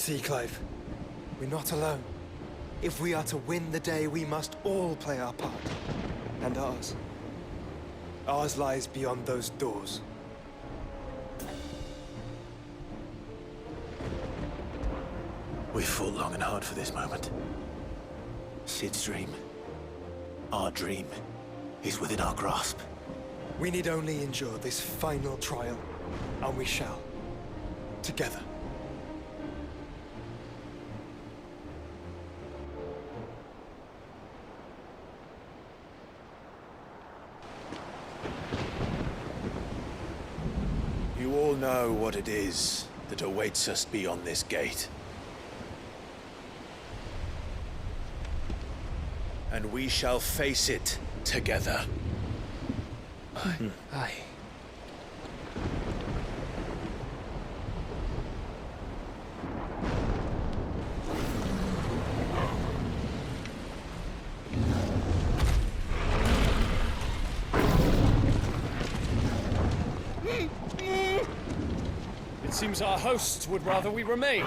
See, Clive, we're not alone. If we are to win the day, we must all play our part. And ours. Ours lies beyond those doors. We fought long and hard for this moment. Sid's dream, our dream, is within our grasp. We need only endure this final trial, and we shall. Together. You all know what it is that awaits us beyond this gate. And we shall face it together. Aye. It seems our hosts would rather we remain.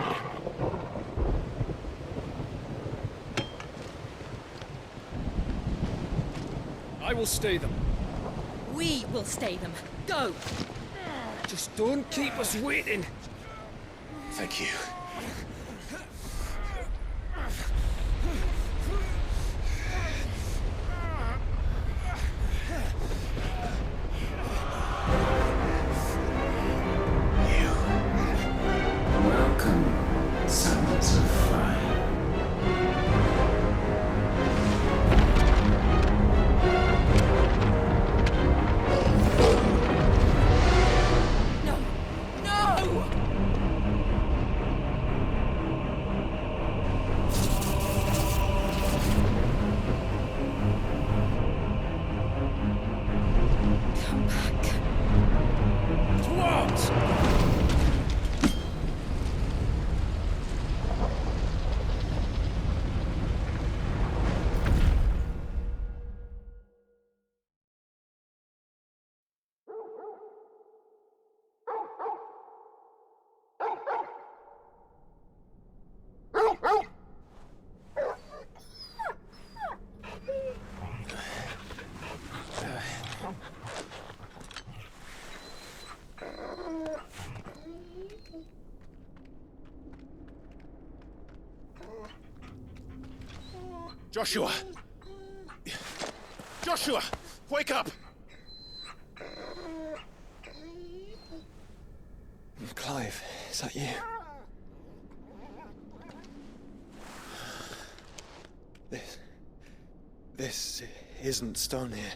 I will stay them. We will stay them. Go! Just don't keep us waiting. Thank you. Welcome, sons of fire. No! No! Come back. Towards! Joshua! Joshua! Wake up! Clive, is that you? This isn't stone here.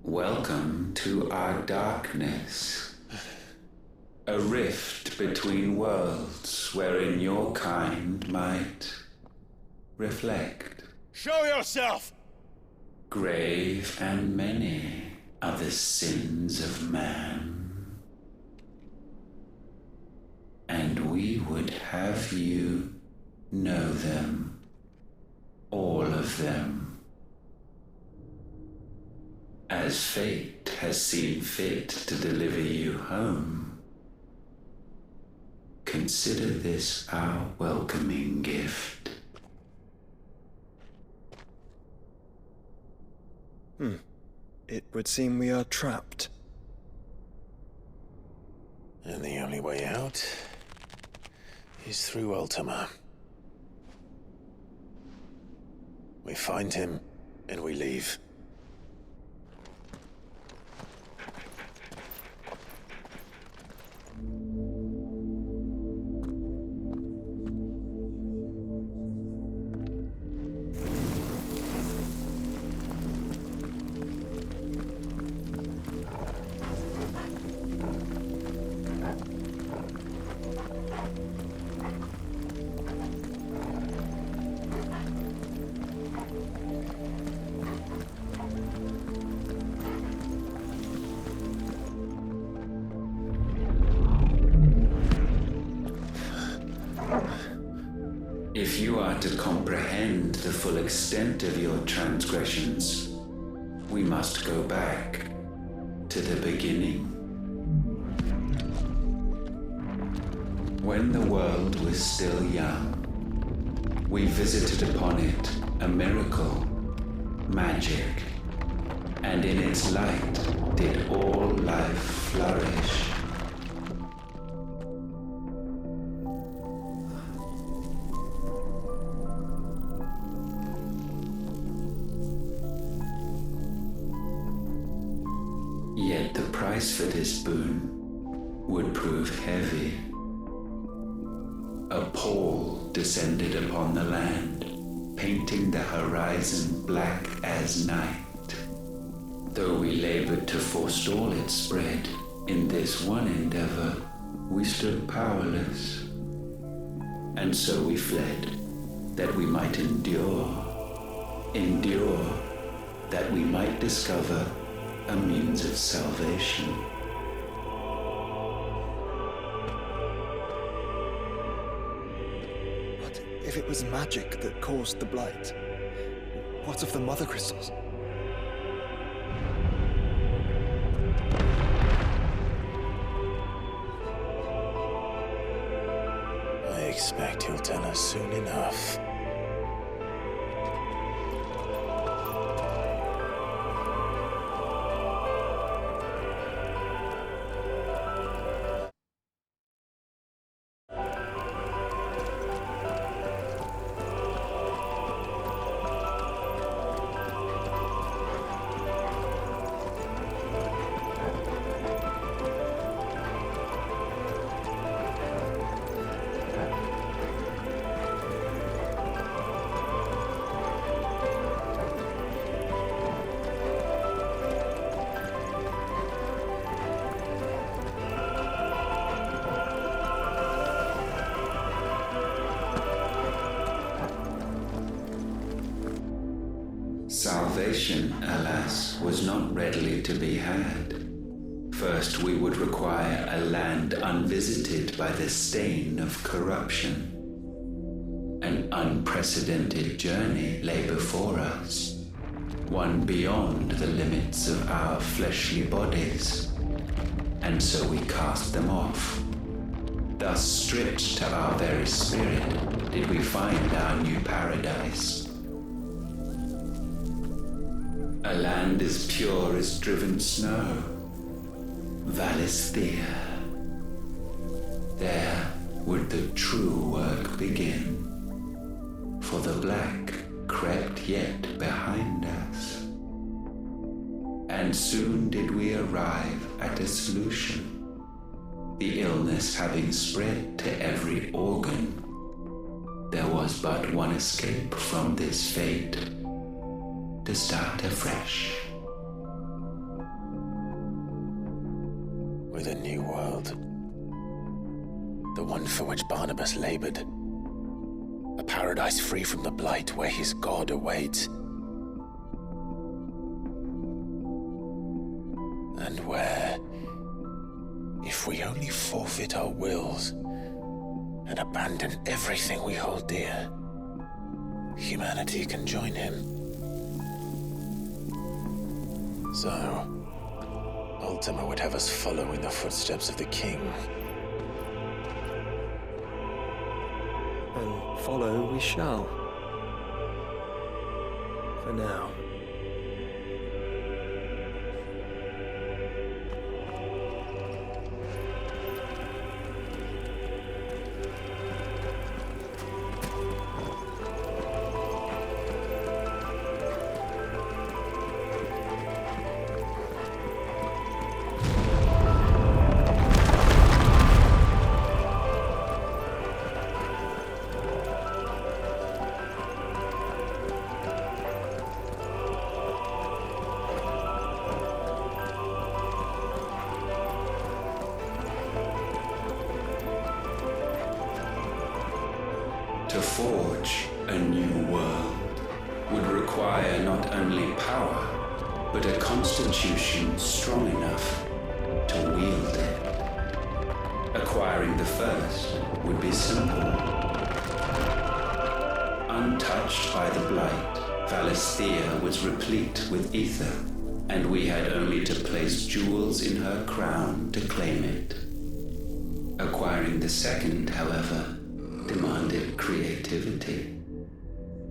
Welcome to our darkness. A rift between worlds wherein your kind might reflect. Show yourself! Grave and many are the sins of man. And we would have you know them. All of them. As fate has seen fit to deliver you home, consider this our welcoming gift. It would seem we are trapped. And the only way out is through Ultima. We find him, and we leave. If you are to comprehend the full extent of your transgressions, we must go back to the beginning. When the world was still young, we visited upon it a miracle, magic, and in its light did all life flourish. Yet the price for this boon would prove heavy. A pall descended upon the land, painting the horizon black as night. Though we labored to forestall its spread, in this one endeavor we stood powerless. And so we fled, that we might endure, that we might discover a means of salvation. But if it was magic that caused the blight, what of the mother crystals? I expect he'll tell us soon enough. Salvation, alas, was not readily to be had. First, we would require a land unvisited by the stain of corruption. An unprecedented journey lay before us, one beyond the limits of our fleshly bodies, and so we cast them off. Thus, stripped to our very spirit, did we find our new paradise. A land as pure as driven snow, Valisthea. There would the true work begin, for the black crept yet behind us. And soon did we arrive at a solution, the illness having spread to every organ. There was but one escape from this fate, to start afresh. With a new world. The one for which Barnabas labored. A paradise free from the blight where his God awaits. And where, if we only forfeit our wills and abandon everything we hold dear, humanity can join him. So, Ultima would have us follow in the footsteps of the king. And follow we shall. For now. To forge a new world would require not only power, but a constitution strong enough to wield it. Acquiring the first would be simple. Untouched by the blight, Valisthea was replete with ether, and we had only to place jewels in her crown to claim it. Acquiring the second, however, demanded creativity.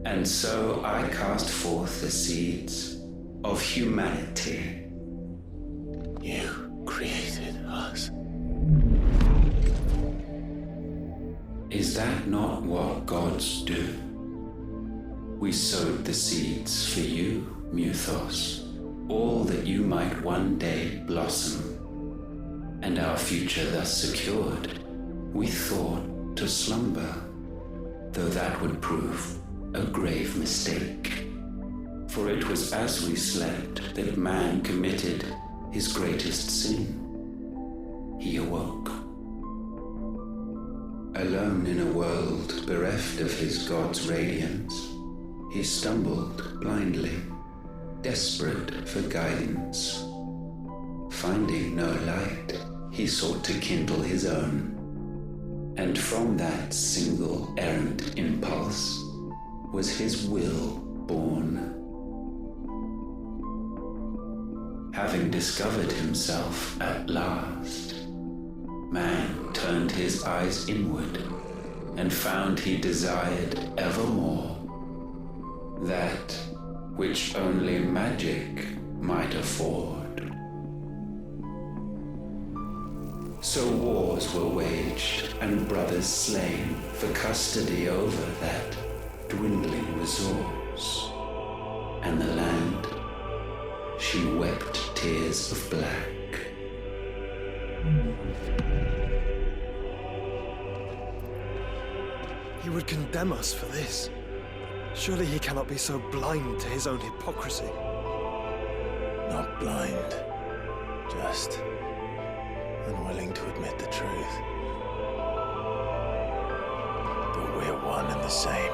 And so I cast forth the seeds of humanity. You created us. Is that not what gods do? We sowed the seeds for you, Muthos, all that you might one day blossom. And our future thus secured, we thought to slumber, though that would prove a grave mistake. For it was as we slept that man committed his greatest sin. He awoke. Alone in a world bereft of his god's radiance, he stumbled blindly, desperate for guidance. Finding no light, he sought to kindle his own. And from that single errant impulse was his will born. Having discovered himself at last, man turned his eyes inward and found he desired evermore that which only magic might afford. So wars were waged and brothers slain for custody over that dwindling resource, and the land, she wept tears of black. He would condemn us for this. Surely he cannot be so blind to his own hypocrisy. Not blind, just unwilling to admit the truth. But we're one and the same.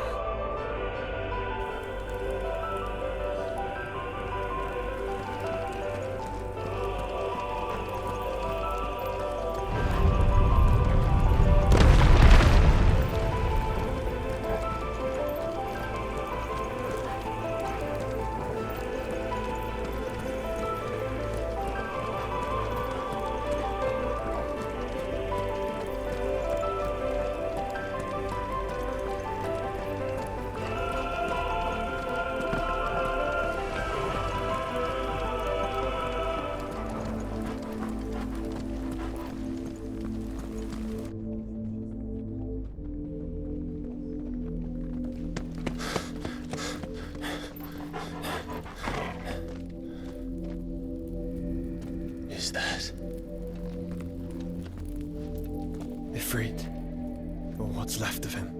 Is that? Ifrit, or what's left of him.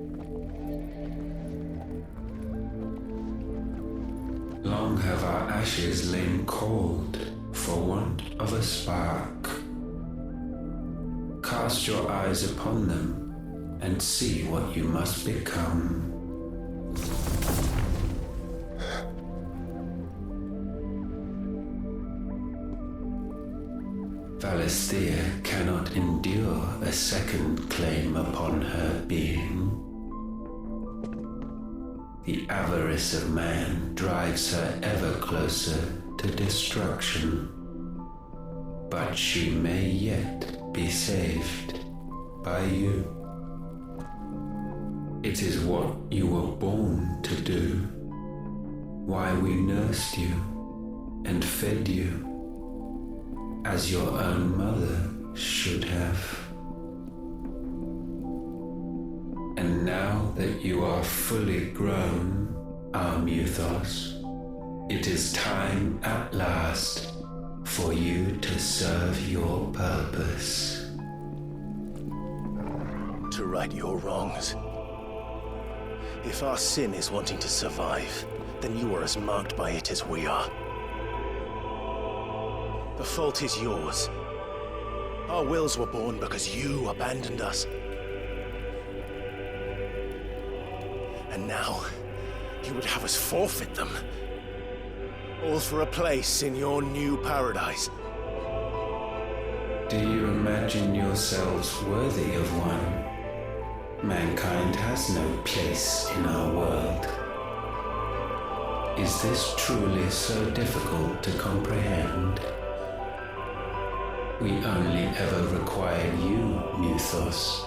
Long have our ashes lain cold for want of a spark. Cast your eyes upon them and see what you must become. Valisthea cannot endure a second claim upon her being. The avarice of man drives her ever closer to destruction. But she may yet be saved by you. It is what you were born to do, why we nursed you and fed you, as your own mother should have. And now that you are fully grown, our Muthos, it is time at last for you to serve your purpose. To right your wrongs. If our sin is wanting to survive, then you are as marked by it as we are. The fault is yours. Our wills were born because you abandoned us. And now, you would have us forfeit them. All for a place in your new paradise. Do you imagine yourselves worthy of one? Mankind has no place in our world. Is this truly so difficult to comprehend? We only ever require you, Muthos,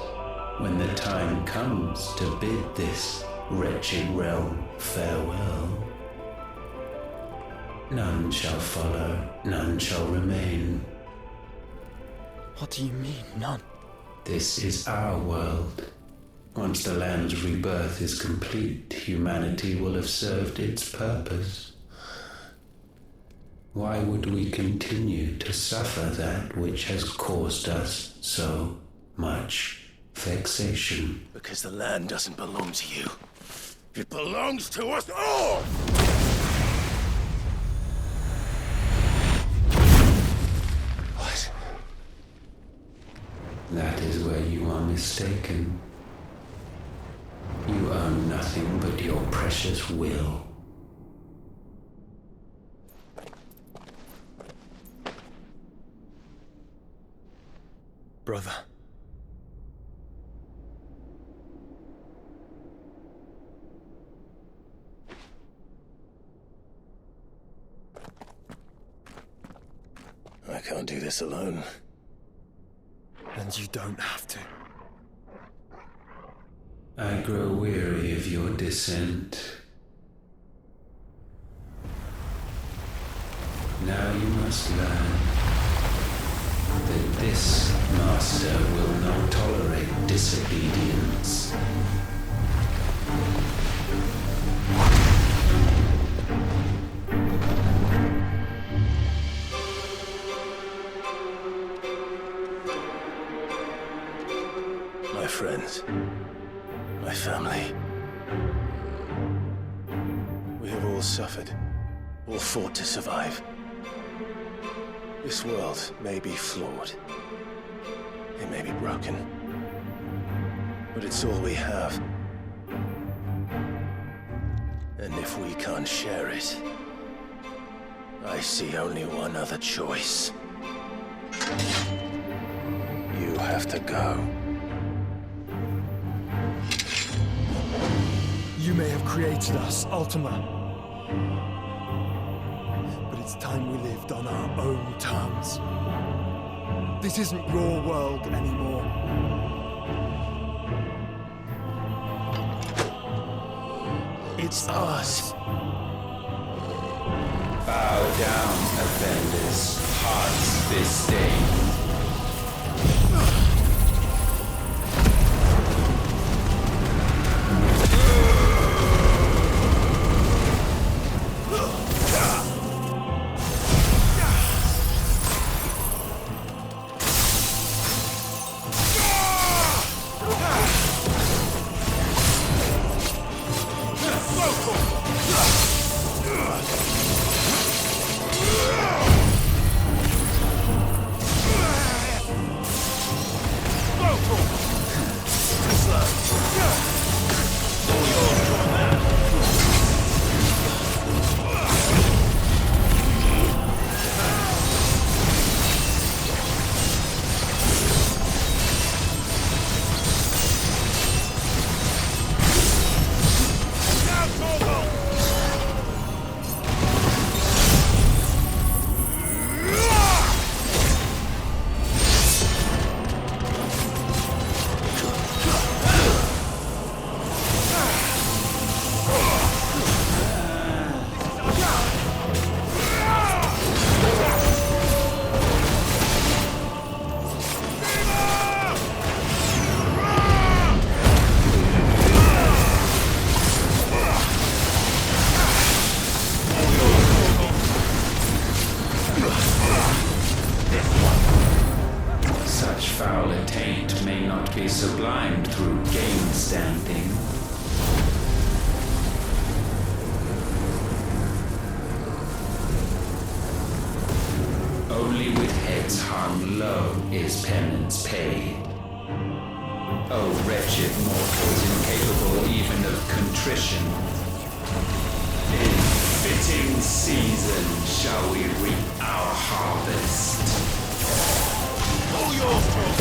when the time comes to bid this wretched realm farewell. None shall follow, none shall remain. What do you mean, none? This is our world. Once the land's rebirth is complete, humanity will have served its purpose. Why would we continue to suffer that which has caused us so much vexation? Because the land doesn't belong to you. It belongs to us all! What? That is where you are mistaken. You own nothing but your precious will. Brother. I can't do this alone. And you don't have to. I grow weary of your dissent. Now you must learn that this master will not tolerate disobedience. My friends, my family. We have all suffered, all fought to survive. This world may be flawed. It may be broken. But it's all we have. And if we can't share it, I see only one other choice. You have to go. You may have created us, Ultima. But it's time we lived on our own terms. This isn't your world anymore. It's ours. Bow down, offenders, hearts disdain. Sublimed through game standing. Only with heads hung low is penance paid. O wretched mortals incapable even of contrition, in fitting season shall we reap our harvest. All yours, Troll!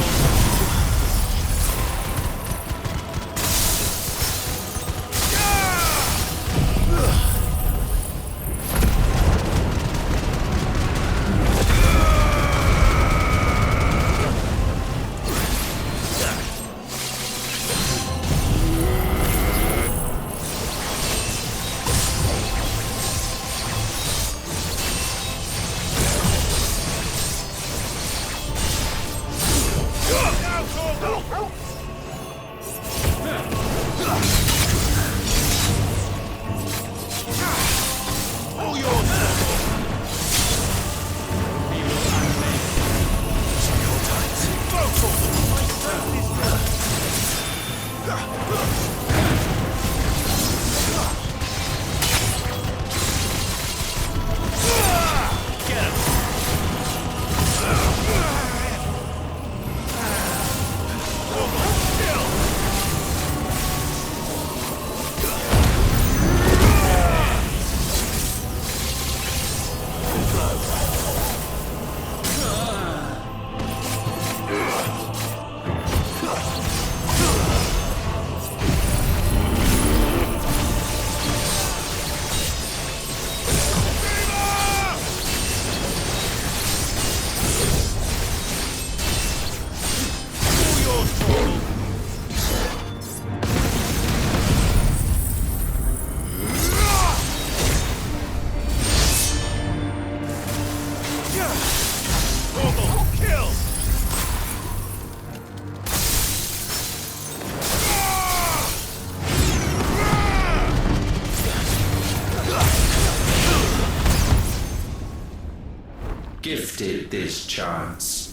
gifted this chance.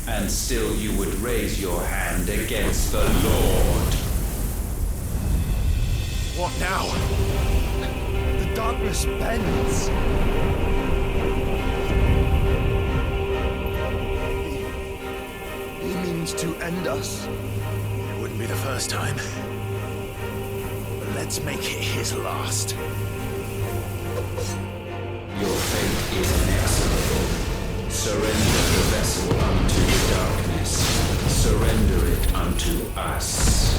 And still you would raise your hand against the Lord. What now? The darkness bends. He means to end us. It wouldn't be the first time. But let's make it his last. Your fate is inexorable. Surrender the vessel unto the darkness. Surrender it unto us.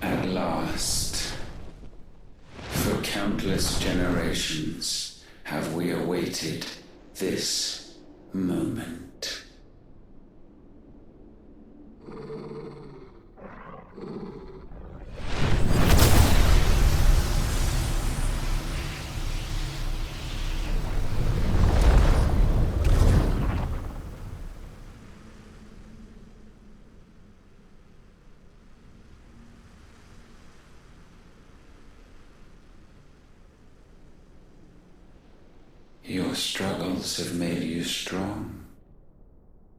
At last, for countless generations have we awaited this moment. Your struggles have made you strong,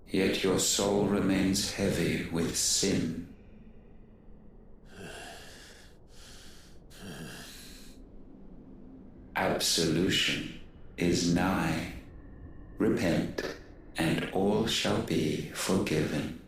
yet your soul remains heavy with sin. Absolution is nigh. Repent, and all shall be forgiven.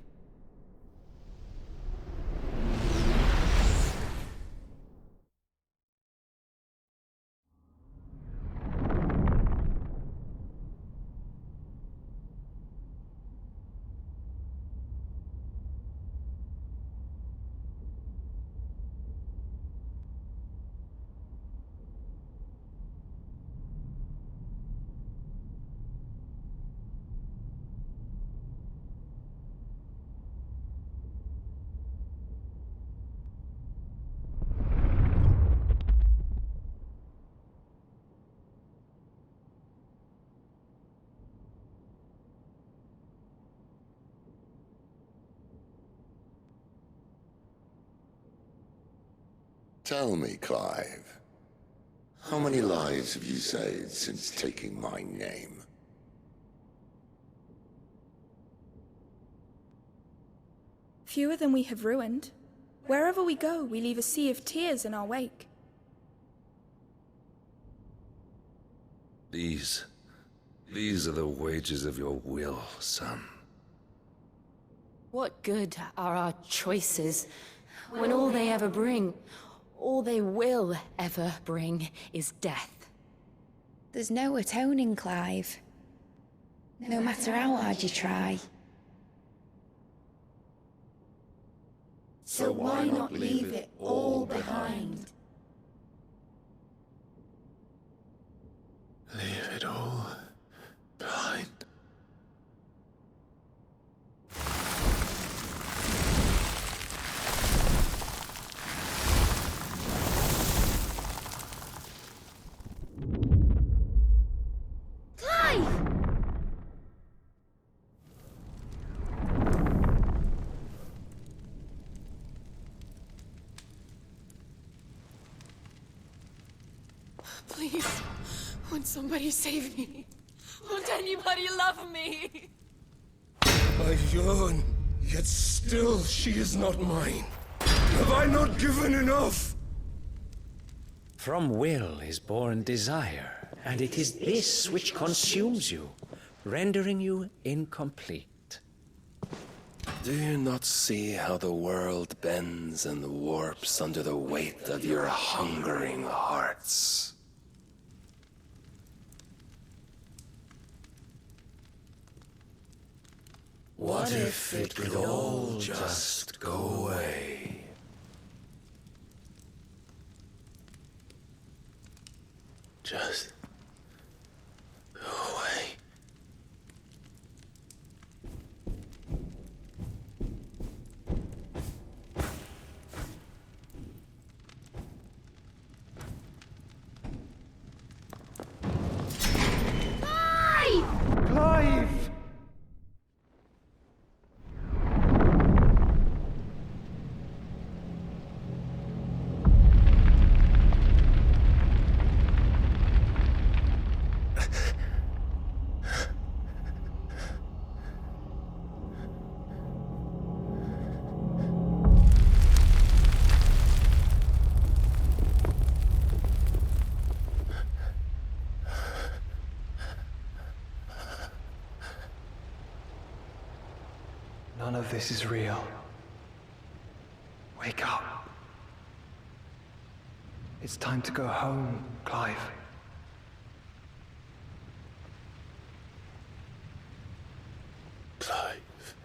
Tell me, Clive, how many lives have you saved since taking my name? Fewer than we have ruined. Wherever we go, we leave a sea of tears in our wake. These are the wages of your will, son. What good are our choices when all they ever bring, all they will ever bring, is death? There's no atoning, Clive. No matter how hard you try. So why not leave it all behind? Leave it all behind. Please, won't somebody save me? Won't anybody love me? I yearn, yet still she is not mine. Have I not given enough? From will is born desire, and it is this which consumes you, rendering you incomplete. Do you not see how the world bends and warps under the weight of your hungering hearts? What if it could all just go away? Just go away. Clive! None of this is real. Wake up. It's time to go home, Clive. Clive.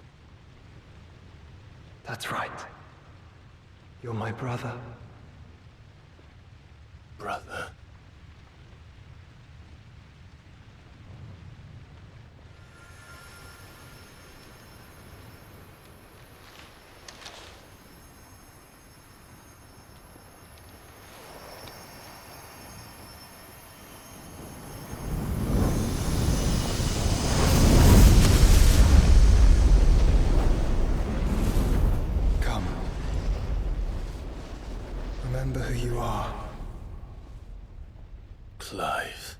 That's right. You're my brother. Brother. Come. Remember who you are. Clive.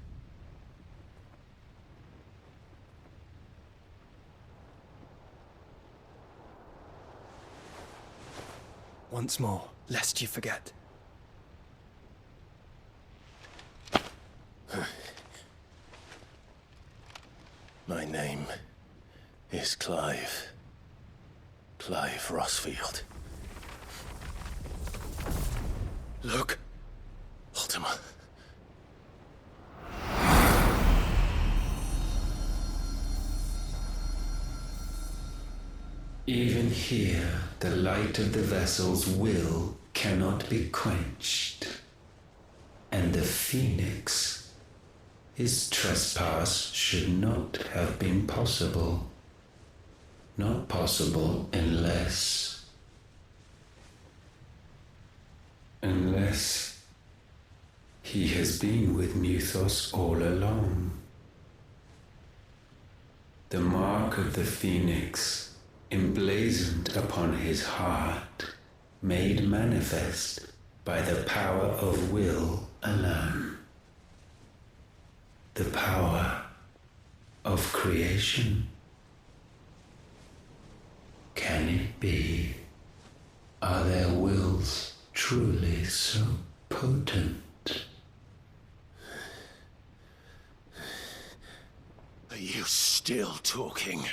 Once more, lest you forget. My name is Clive. Clive Rossfield. Look, Ultima. Even here, the light of the vessel's will cannot be quenched. And the Phoenix, his trespass should not have been possible. Not possible unless he has been with Muthos all along. The mark of the Phoenix, emblazoned upon his heart, made manifest by the power of will alone. The power of creation. Can it be? Are their wills truly so potent? Are you still talking?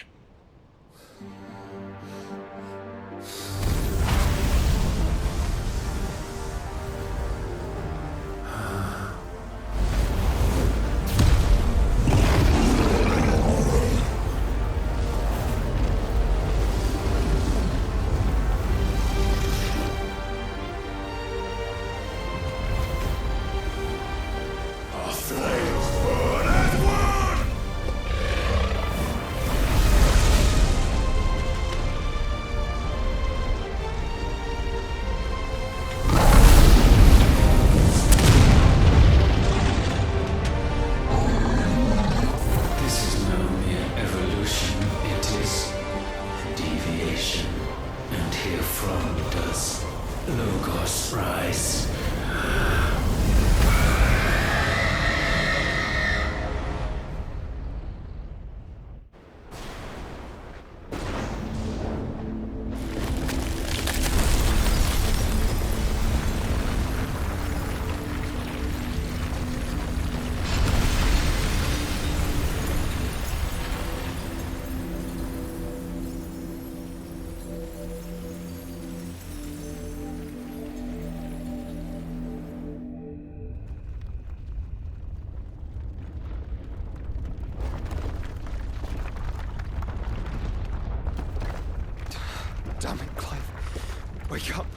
Damn it, Clive. Wake up.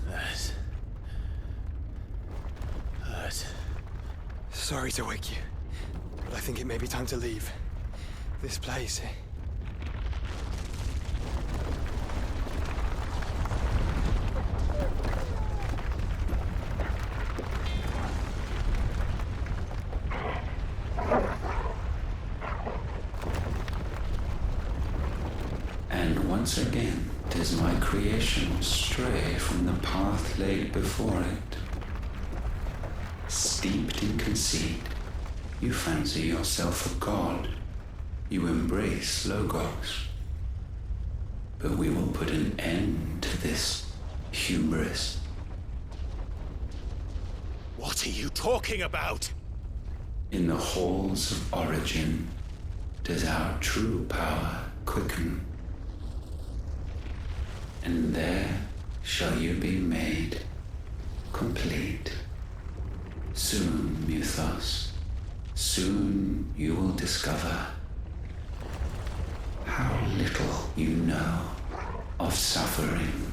That. Sorry to wake you, but I think it may be time to leave. This place. And once again, 'tis my creation stray from the path laid before it. Steeped in conceit, you fancy yourself a god. You embrace Logos. But we will put an end to this hubris. What are you talking about? In the halls of origin does our true power quicken. And there shall you be made complete. Soon, Muthos, soon you will discover how little you know of suffering.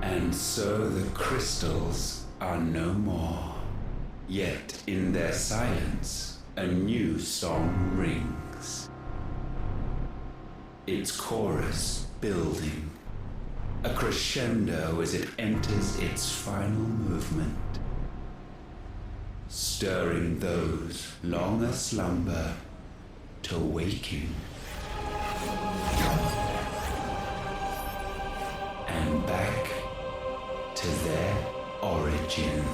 And so the crystals are no more. Yet in their silence, a new song rings. Its chorus building, a crescendo as it enters its final movement, stirring those long aslumber to waking. And back to their origin.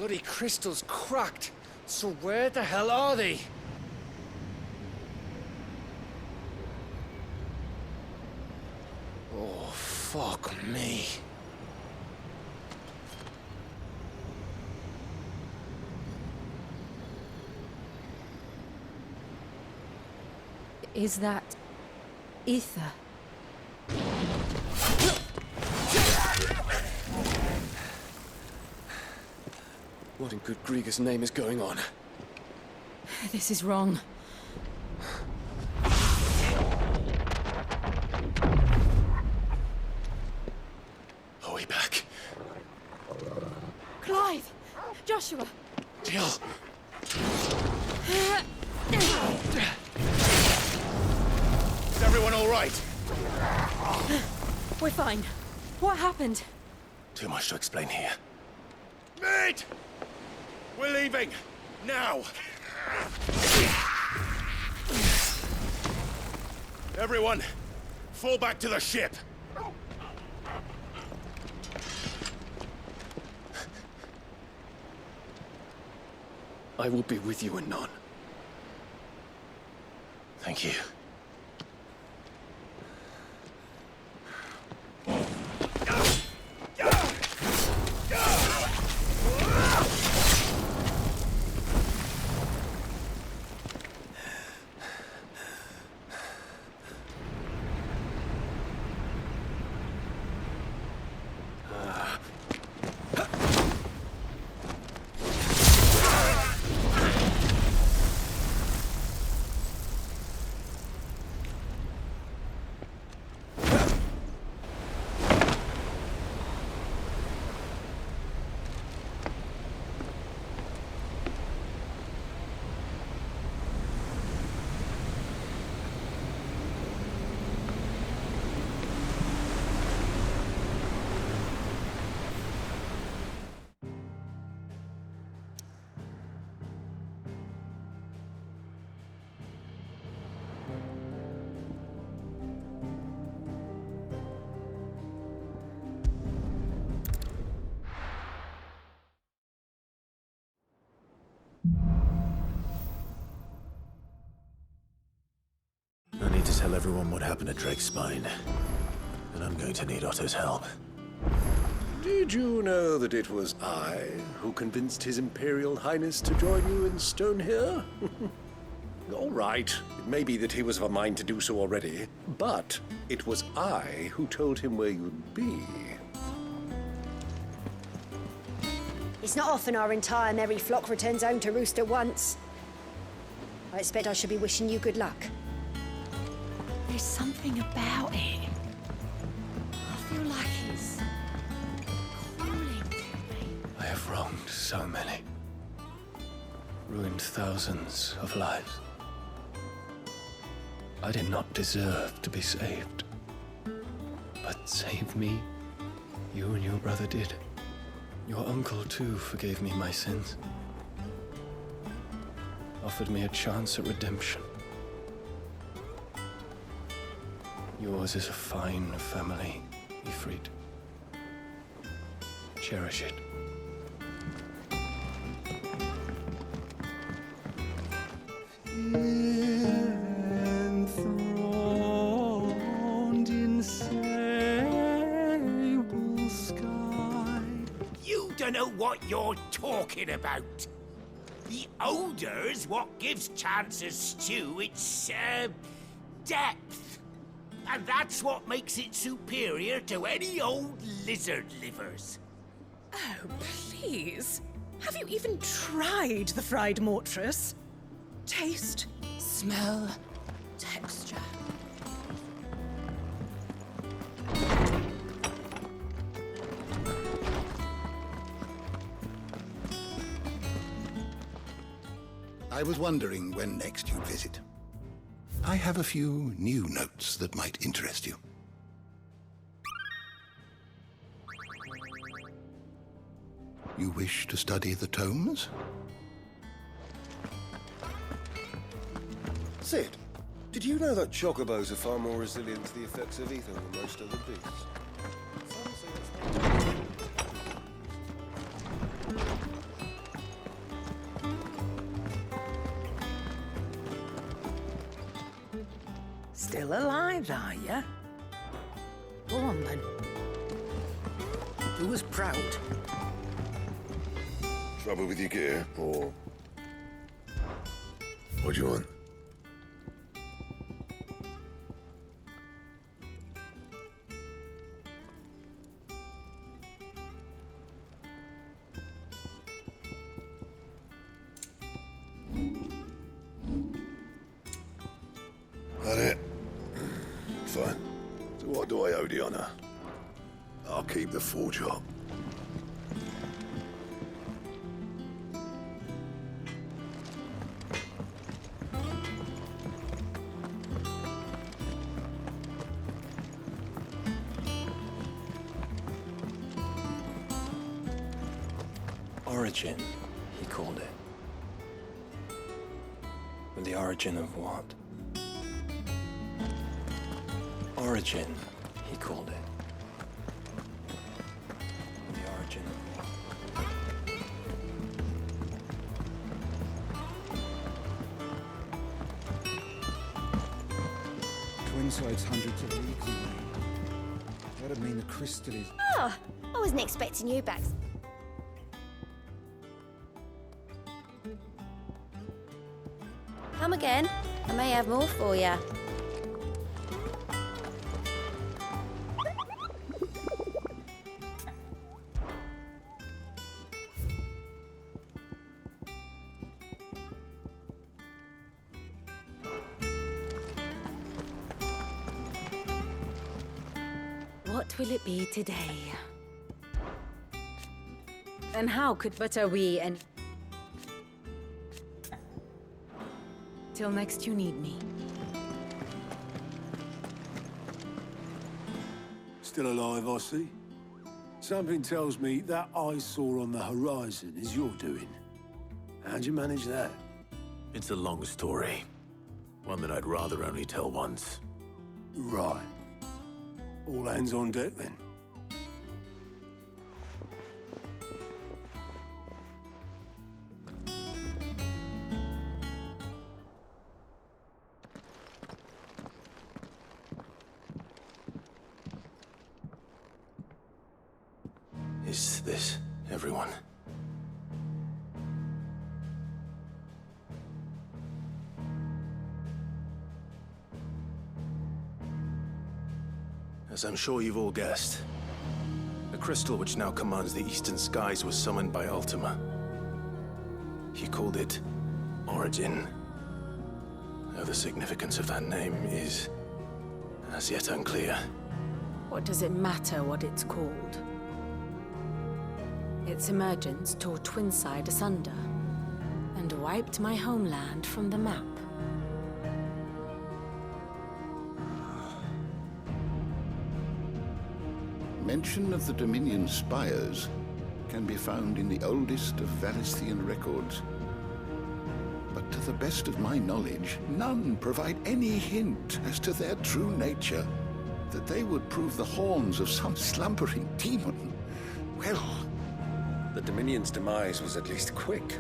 bloody crystal's cracked. So where the hell are they? Oh, fuck me. Is that ether? What in good Grieger's name is going on? This is wrong. Are we back? Clive! Joshua! Jill! Is everyone all right? We're fine. What happened? Too much to explain here. Mate! We're leaving! Now! Everyone, fall back to the ship! I will be with you anon. Thank you. I need to tell everyone what happened at Drake's Spine. And I'm going to need Otto's help. Did you know that it was I who convinced His Imperial Highness to join you in stone here? All right, it may be that he was of a mind to do so already, but it was I who told him where you'd be. It's not often our entire merry flock returns home to roost at once. I expect I should be wishing you good luck. There's something about it. I feel like it's calling to me. I have wronged so many. Ruined thousands of lives. I did not deserve to be saved. But save me, you and your brother did. Your uncle, too, forgave me my sins. Offered me a chance at redemption. Yours is a fine family, Ifrit. Cherish it. Enthroned in sable sky. You don't know what you're talking about. The odor's what gives Chance's stew its, depth. And that's what makes it superior to any old lizard livers. Oh, please. Have you even tried the fried mortress? Taste, smell, texture. I was wondering when next you'd visit. I have a few new notes that might interest you. You wish to study the tomes? Sid, did you know that chocobos are far more resilient to the effects of ether than most other beasts? Still alive, are you? Go on, then. Do us proud. Trouble with your gear, or... What do you want? That it? Fine. So what do I owe the honor? I'll keep the forge up. Origin, he called it. But the origin of what? Origin, he called it. The origin of what? Twinside's hundreds of leagues away. That'd mean the crystal is... Oh, I wasn't expecting you back. Come again. I may have more for you. What will it be today? And how could but are we and... Till next you need me. Still alive, I see. Something tells me that I saw on the horizon is your doing. How'd you manage that? It's a long story. One that I'd rather only tell once. Right. All hands on deck, then. Is this everyone? As I'm sure you've all guessed, the crystal which now commands the eastern skies was summoned by Ultima. He called it Origin. Though the significance of that name is as yet unclear. What does it matter what it's called? Its emergence tore Twinside asunder and wiped my homeland from the map. Mention of the Dominion spires can be found in the oldest of Valisthian records. But to the best of my knowledge, none provide any hint as to their true nature. That they would prove the horns of some slumbering demon. Well... The Dominion's demise was at least quick.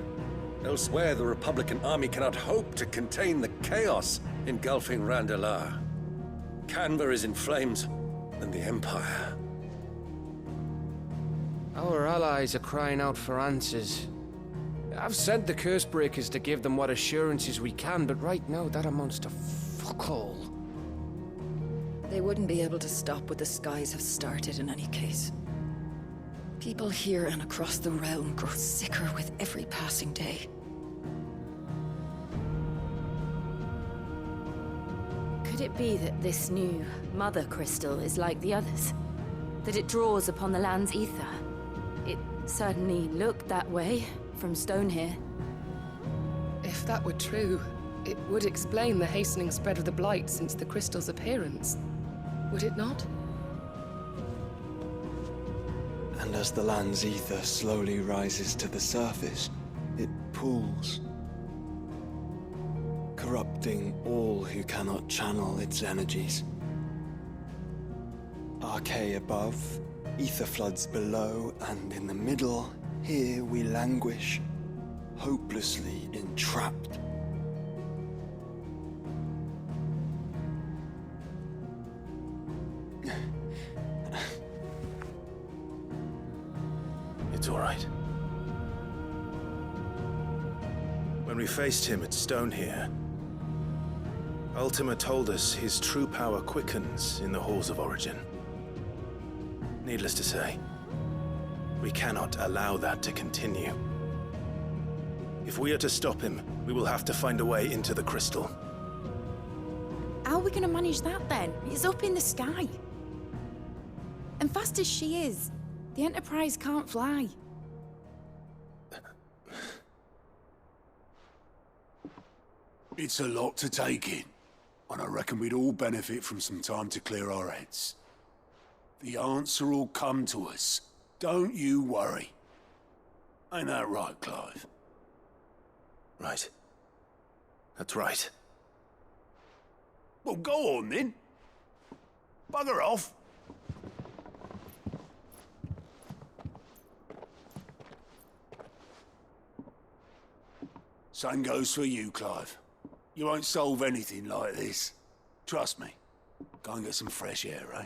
Elsewhere, the Republican army cannot hope to contain the chaos engulfing Randalar. Canva is in flames, and the Empire. Our allies are crying out for answers. I've sent the Cursebreakers to give them what assurances we can, but right now that amounts to fuck all. They wouldn't be able to stop what the skies have started in any case. People here and across the realm grow sicker with every passing day. Could it be that this new Mother Crystal is like the others? That it draws upon the land's ether? It certainly looked that way from stone here. If that were true, it would explain the hastening spread of the Blight since the crystal's appearance. Would it not? And as the land's ether slowly rises to the surface, it pools, corrupting all who cannot channel its energies. Archay above, ether floods below, and in the middle, here we languish, hopelessly entrapped. When we faced him at Stone here, Ultima told us his true power quickens in the halls of origin. Needless to say, we cannot allow that to continue. If we are to stop him, we will have to find a way into the crystal. How are we going to manage that then? It's up in the sky. And fast as she is, the Enterprise can't fly. It's a lot to take in, and I reckon we'd all benefit from some time to clear our heads. The answer will come to us. Don't you worry. Ain't that right, Clive? Right. That's right. Well, go on then. Bugger off. Same goes for you, Clive. You won't solve anything like this. Trust me. Go and get some fresh air, eh?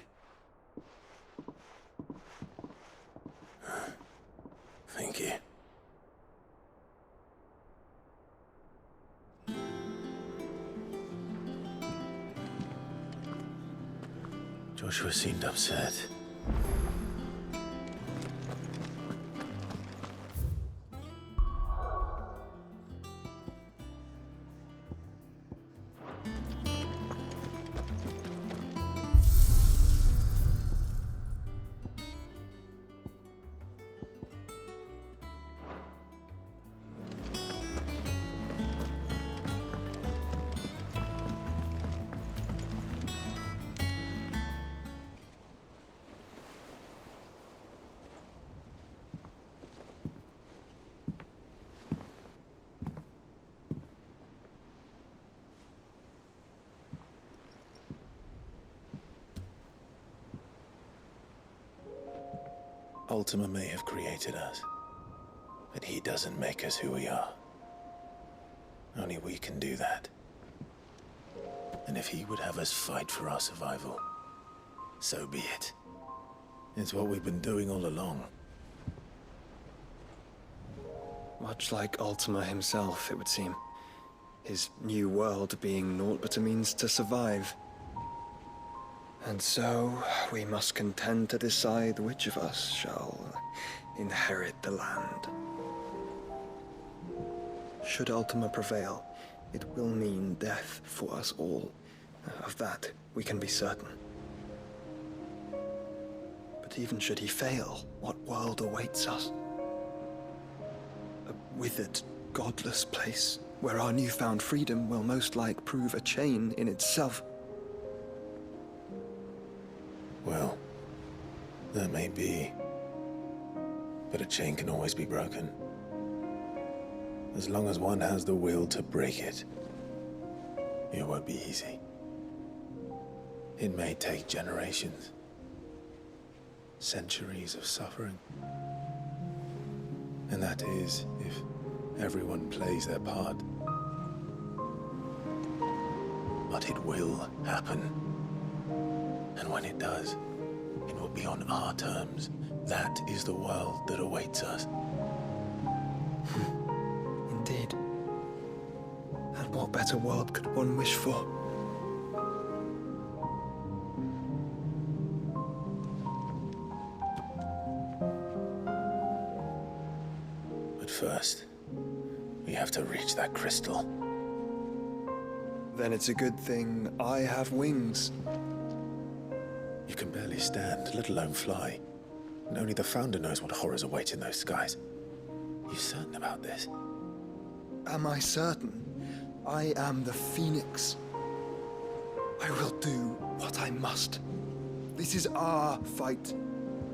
Thank you. Joshua seemed upset. Ultima may have created us, but he doesn't make us who we are. Only we can do that. And if he would have us fight for our survival, so be it. It's what we've been doing all along. Much like Ultima himself, it would seem. His new world being naught but a means to survive. And so, we must contend to decide which of us shall inherit the land. Should Ultima prevail, it will mean death for us all. Of that, we can be certain. But even should he fail, what world awaits us? A withered, godless place, where our newfound freedom will most like prove a chain in itself. Well, that may be. But a chain can always be broken. As long as one has the will to break it, it won't be easy. It may take generations, centuries of suffering. And that is if everyone plays their part. But it will happen. And when it does, it will be on our terms. That is the world that awaits us. Indeed. And what better world could one wish for? But first, we have to reach that crystal. Then it's a good thing I have wings. You can barely stand, let alone fly. And only the Founder knows what horrors await in those skies. You certain about this? Am I certain? I am the Phoenix. I will do what I must. This is our fight.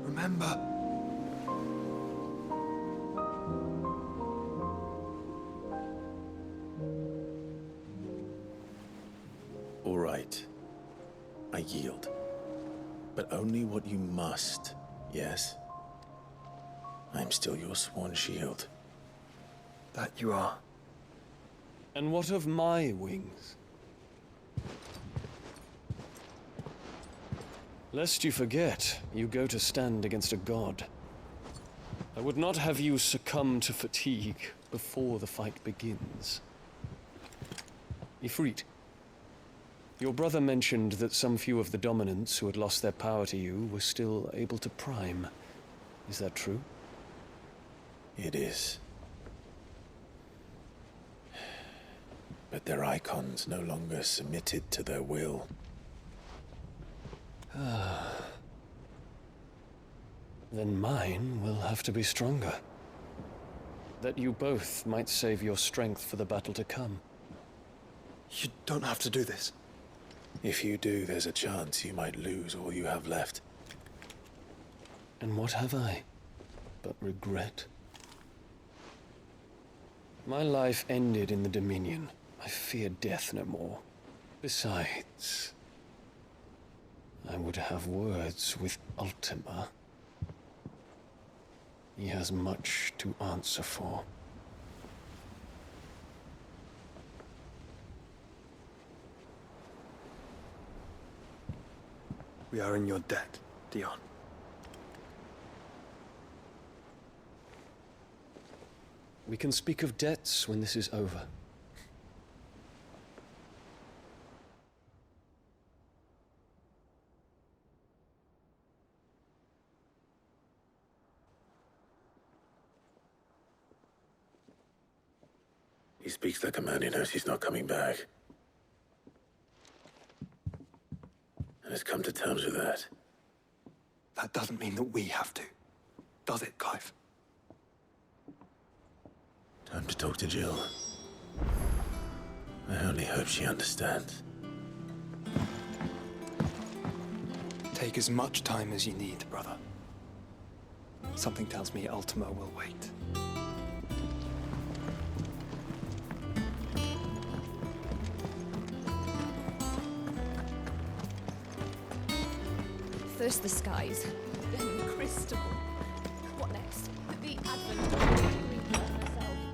Remember? All right. I yield. But only what you must, yes? I'm still your sworn shield. That you are. And what of my wings? Lest you forget, you go to stand against a god. I would not have you succumb to fatigue, before the fight begins. Ifrit, your brother mentioned that some few of the dominants who had lost their power to you were still able to prime. Is that true? It is. But their icons no longer submitted to their will. Then mine will have to be stronger. That you both might save your strength for the battle to come. You don't have to do this. If you do, there's a chance you might lose all you have left. And what have I but regret? My life ended in the Dominion. I fear death no more. Besides, I would have words with Ultima. He has much to answer for. We are in your debt, Dion. We can speak of debts when this is over. He speaks like a man who knows he's not coming back. And has come to terms with that. That doesn't mean that we have to, does it, Clive? Time to talk to Jill. I only hope she understands. Take as much time as you need, brother. Something tells me Ultima will wait. First the skies, then the crystal. What next? The advent of the Reaper herself.